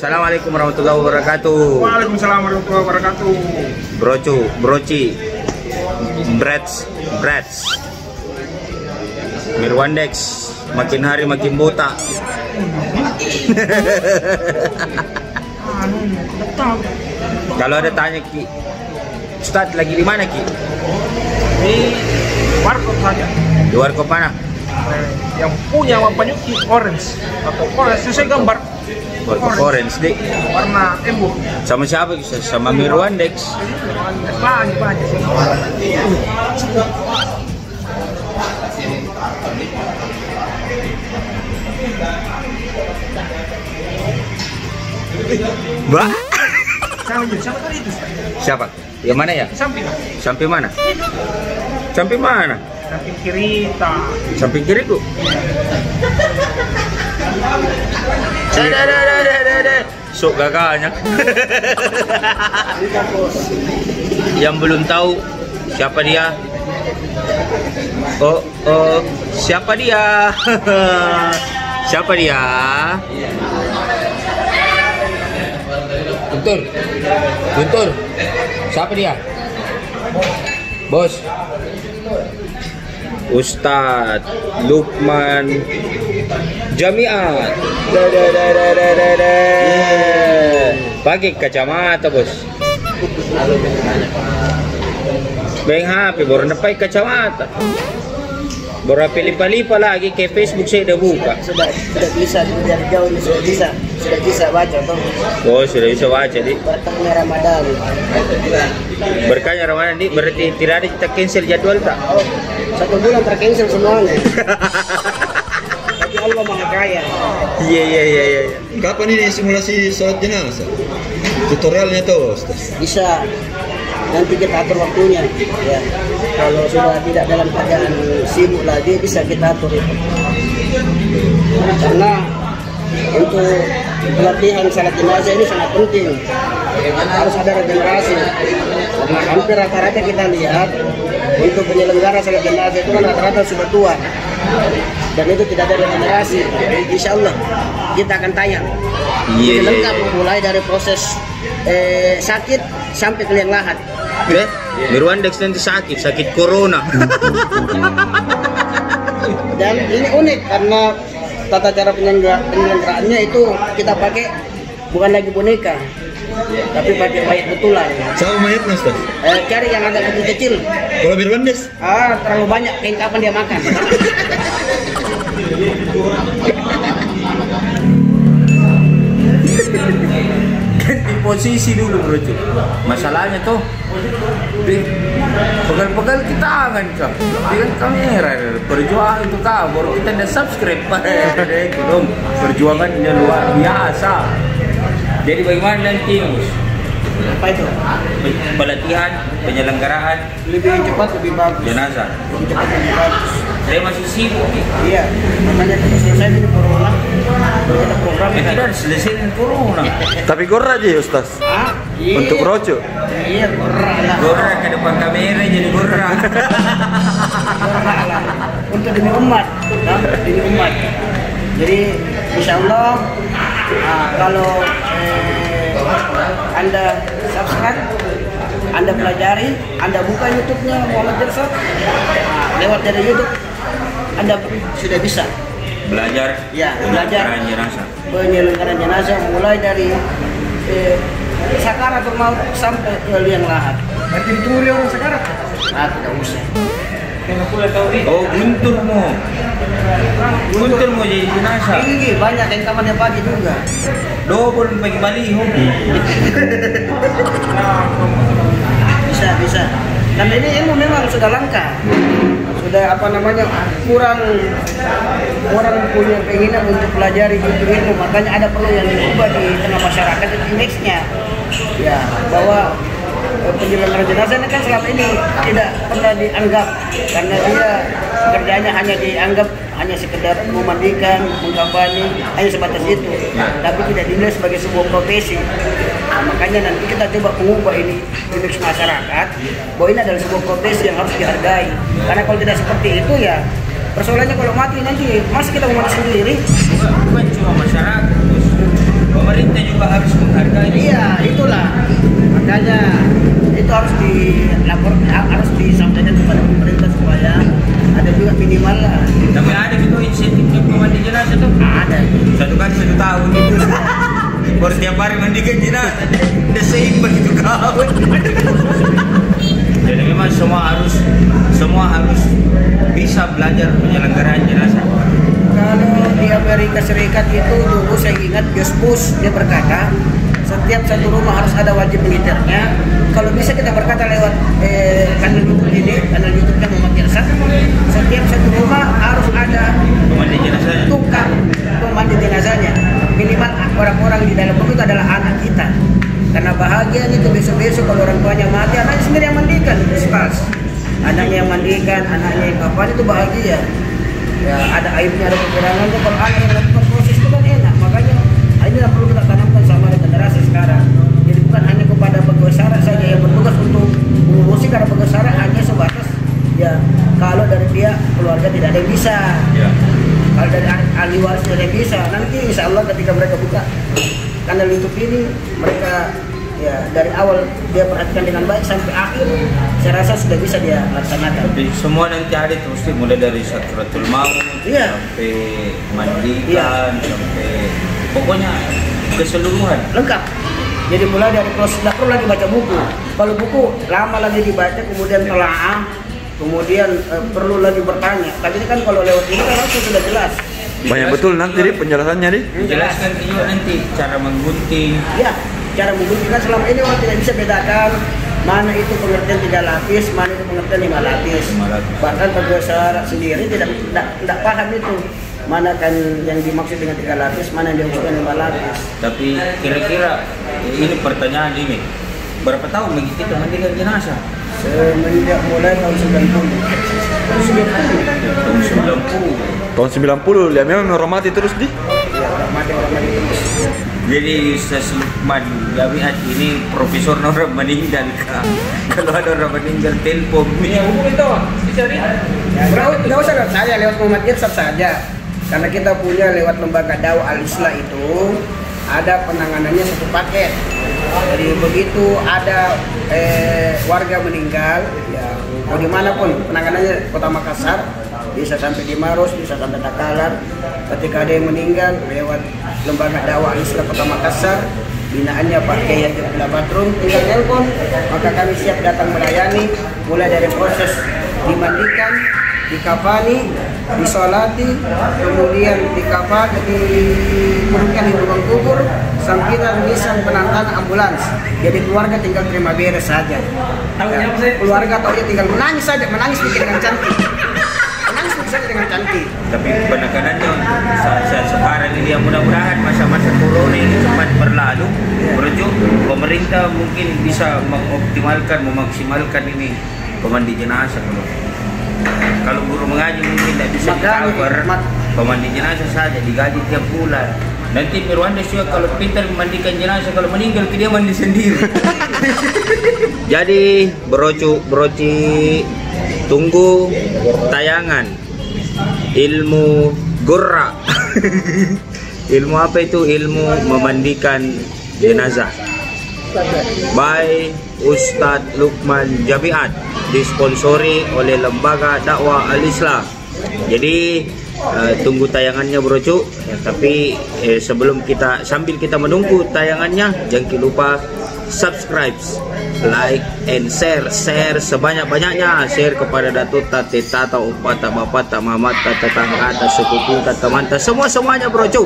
Assalamualaikum warahmatullahi wabarakatuh. Waalaikumsalam warahmatullahi wabarakatuh. Broci, Brats, Mirwandex, makin hari makin botak. Kalau ada tanya Ki, Ustadz lagi di mana Ki? Di warkop saja. Di warkop mana? Yang punya Wapanyuki orange atau orange sesuai gambar. Warkop orange deh. Warna embun. Sama siapa? Sama Mirwandex. Banyak sih. Mbak? Siapa tadi itu? Siapa? Yang mana ya? Samping. Sampai mana? Sampai mana? Samping kiri tak. Samping kiriku. Sok gagalnya. Yang belum tahu siapa dia? Oh, siapa dia? Siapa dia? Guntur. Siapa dia? Bos. Ustadz Lukman Jamiat. Pakai kacamata, Bos. Beng HP baru dapat kacamata. Baru lipa-lipa lagi ke Facebook saya udah buka. Sudah bisa dari jauh ini sudah bisa baca toh. Oh, sudah bisa baca di. Berkahnya Ramadan. Berkahnya Ramadan di berarti tidak ada kita cancel jadwal tak? Oh, 1 bulan tercancel semuanya. Tapi Allah Maha Kaya. Iya. Kapan ini simulasi sholat jenazah? Tutorialnya tuh, Ustaz. Bisa. Nanti kita atur waktunya. Ya. Kalau sudah tidak dalam keadaan sibuk lagi bisa kita atur itu. Karena untuk pelatihan salat jenazah ini sangat penting. Harus ada regenerasi. Karena hampir rata-rata kita lihat untuk penyelenggara salat jenazah itu kan rata-rata sudah tua. Dan itu tidak ada regenerasi. Insya Allah kita akan tayang. Iya. Lengkap mulai dari proses sakit sampai ke liang lahat. Mirwandex nanti sakit corona. Dan ini unik karena tata cara penyelenggaraannya itu kita pakai bukan lagi boneka, tapi pakai mayat betulan. Sama mayatnya, Ustaz? Cari yang agak kecil-kecil. Kalau Mirwandex? Terlalu banyak, kapan dia makan. Ganti posisi dulu, Bro. Masalahnya tuh pegal-pegal kita tangan kah? Dengan kamera perjuangan itu kah? Baru kita udah subscribe dong. Perjuangannya luar biasa. Jadi bagaimana nanti, Mus? Apa itu? Pelatihan, penyelenggaraan Lebih cepat, lebih bagus. jenazah. Lebih cepat, lebih bagus. Saya masih sibuk nih. Iya, makanya kita selesai ini corona. Baru kita program Kita harus selesaiin corona. Tapi gor aja ya, Ustaz? Iya. Untuk roco? Iya, gorra lah. Gorra ke depan kamera jadi gorra. Gorra lah. Untuk demi umat, nah, demi umat. Jadi insya Allah kalau Anda subscribe, Anda pelajari, Anda buka YouTube-nya Muhammad Jersot, lewat dari YouTube Anda sudah bisa Belajar penyelenggaraan jenazah. Penyelenggaraan jenazah mulai dari sakaratul maut sampai ke liang lahat. Berarti ditunggu orang sekarang. Tidak usah. Oh, Guntur mau jadi jenazah. Ini banyak yang kamarnya pagi juga. Double pagi baliho. Bisa. Karena ini ilmu memang sudah langka. Sudah kurang punya keinginan untuk pelajari itu ilmu. Makanya ada perlu yang diubah di tengah masyarakat itu indeksnya. Ya, bahwa penyelenggaraan jenazah ini kan selama ini tidak pernah dianggap karena dia kerjanya hanya dianggap hanya sekedar memandikan, mengkampanye, hanya sebatas itu, tapi tidak dinilai sebagai sebuah profesi. Nah, makanya nanti kita coba mengubah ini image masyarakat bahwa ini adalah sebuah profesi yang harus dihargai. Karena kalau tidak seperti itu ya persoalannya kalau mati nanti masa kita mau mati sendiri? Bukan cuma masyarakat, pemerintah juga juga harus menghargai. Iya, itulah makanya itu harus dilaporkan, harus disampaikan kepada pemerintah supaya ada juga minimal lah. Tapi ada gitu insentifnya pemandi jenazah tuh. Ada. 1 kali 1 tahun itu. Baru tiap hari mandikan jenazah. Udah seimbang itu kawan. Jadi memang semua harus bisa belajar penyelenggaraan jenazah. Kalau di Amerika Serikat itu dulu saya ingat George Bush dia berkata setiap satu rumah harus ada wajib militernya. Kalau bisa kita berkata lewat kanal YouTube ini, kanal YouTube-nya Muhammad Irsad, setiap satu rumah harus ada Pemandi jenazahnya. tukang pemandi jenazahnya. Minimal orang-orang di dalam rumah itu adalah anak kita. Karena bahagia itu besok-besok kalau orang tuanya mati, anaknya sendiri yang mandikan, pas. Anaknya yang mandikan, anaknya yang kapan itu bahagia. Ya ada aibnya, ada kekurangan tuh kalau anak yang melakukan proses itu kan enak. Makanya ini yang perlu kita tanamkan sama generasi sekarang. Jadi bukan hanya kepada pegawai SARA saja yang bertugas untuk mengurusi, karena pegawai SARA hanya sebatas ya kalau dari pihak keluarga tidak ada yang bisa. Ya. Kalau dari ahli waris tidak ada yang bisa. Nanti insya Allah ketika mereka buka kanal YouTube ini, mereka ya dari awal dia perhatikan dengan baik sampai akhir, saya rasa sudah bisa dia laksanakan. Jadi semua nanti ada terus mulai dari Sakratul Maut Iya. sampai mandikan Iya. sampai pokoknya keseluruhan. Lengkap. Jadi mulai dari proses, tidak perlu lagi baca buku. Kalau buku lama lagi dibaca, kemudian telaah, kemudian perlu lagi bertanya. Tapi ini kan kalau lewat ini kan harusnya sudah jelas. Banyak betul nanti di penjelasannya di. Jelaskan juga nanti cara menggunting. Ya, cara menggunting kan selama ini orang tidak bisa bedakan mana itu pengertian 3 lapis, mana itu pengertian 5 lapis. 5 lapis. Bahkan pegawai SARA sendiri tidak paham itu. Mana kan yang dimaksud dengan 3 lapis, mana yang dimaksud dengan 5 lapis. Tapi kira-kira ini pertanyaan ini, berapa tahun bagi kita mandikan jenazah? Semenjak mulai tahun 90. Tahun 90. Tahun 90 ya memang menghormati terus di. Ya, mati terus. Jadi Lukman Jamiat ini profesor orang meninggal kah? Kalau ada orang meninggal telepon Ya, hubungi itu, dicari. Ya, nggak usah lewat saya, lewat Muhammad Irsad saja. Karena kita punya lewat lembaga dakwah Al-Islah itu ada penanganannya 1 paket. Jadi begitu ada warga meninggal, ya mau dimanapun penanganannya Kota Makassar, bisa sampai di Maros, bisa sampai Takalar. Ketika ada yang meninggal lewat lembaga dakwah Al-Islah Kota Makassar, binaannya Pak Kiai Haji Abdullah Badrun, tinggal telepon, maka kami siap datang melayani, mulai dari proses dimandikan, dikafani, disolati, kemudian dikurungkan di lubang kubur, sampai tulisan penantan ambulans. Jadi keluarga tinggal terima beres saja. Ya, keluarga atau dia tinggal menangis saja, menangis bikin dengan cantik. Menangis saja dengan cantik. Tapi penekanannya untuk saat sekarang ini yang mudah-mudahan masa-masa corona ini cepat berlalu. Berarti pemerintah mungkin bisa mengoptimalkan, memaksimalkan ini pemandi jenazah. Kalau guru mengaji mungkin tidak bisa di-cover, pemandi jenazah saja digaji tiap bulan. Nanti Mirwandes juga kalau Peter memandikan jenazah, kalau meninggal dia mandi sendiri. Jadi broci tunggu tayangan ilmu gurra. Ilmu apa itu? Ilmu memandikan jenazah by Ustadz Lukman Jamiat, disponsori oleh lembaga dakwah Al-Islah. Jadi tunggu tayangannya brocu ya, tapi sambil kita menunggu tayangannya, jangan lupa subscribe, like, and share sebanyak-banyaknya, share kepada datuk, tate, tata, upata, bapak, mamat, tetangga, sepupu, teman, semuanya brocu,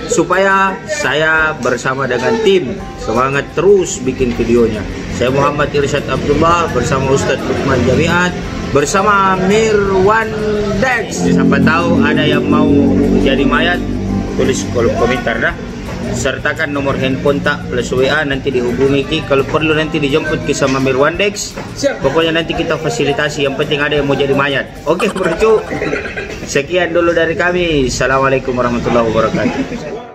supaya saya bersama dengan tim semangat terus bikin videonya. Saya Muhammad Irsad Abdullah bersama Ustadz Lukman Jamiat, bersama Mirwandes. Siapa tahu ada yang mau jadi mayat, tulis kolom komentar dah. Sertakan nomor handphone tak plus WA, nanti dihubungi Ki. Kalau perlu nanti dijemput ke sama Mirwandes. Pokoknya nanti kita fasilitasi, yang penting ada yang mau jadi mayat. Oke, bro. Sekian dulu dari kami. Assalamualaikum warahmatullahi wabarakatuh.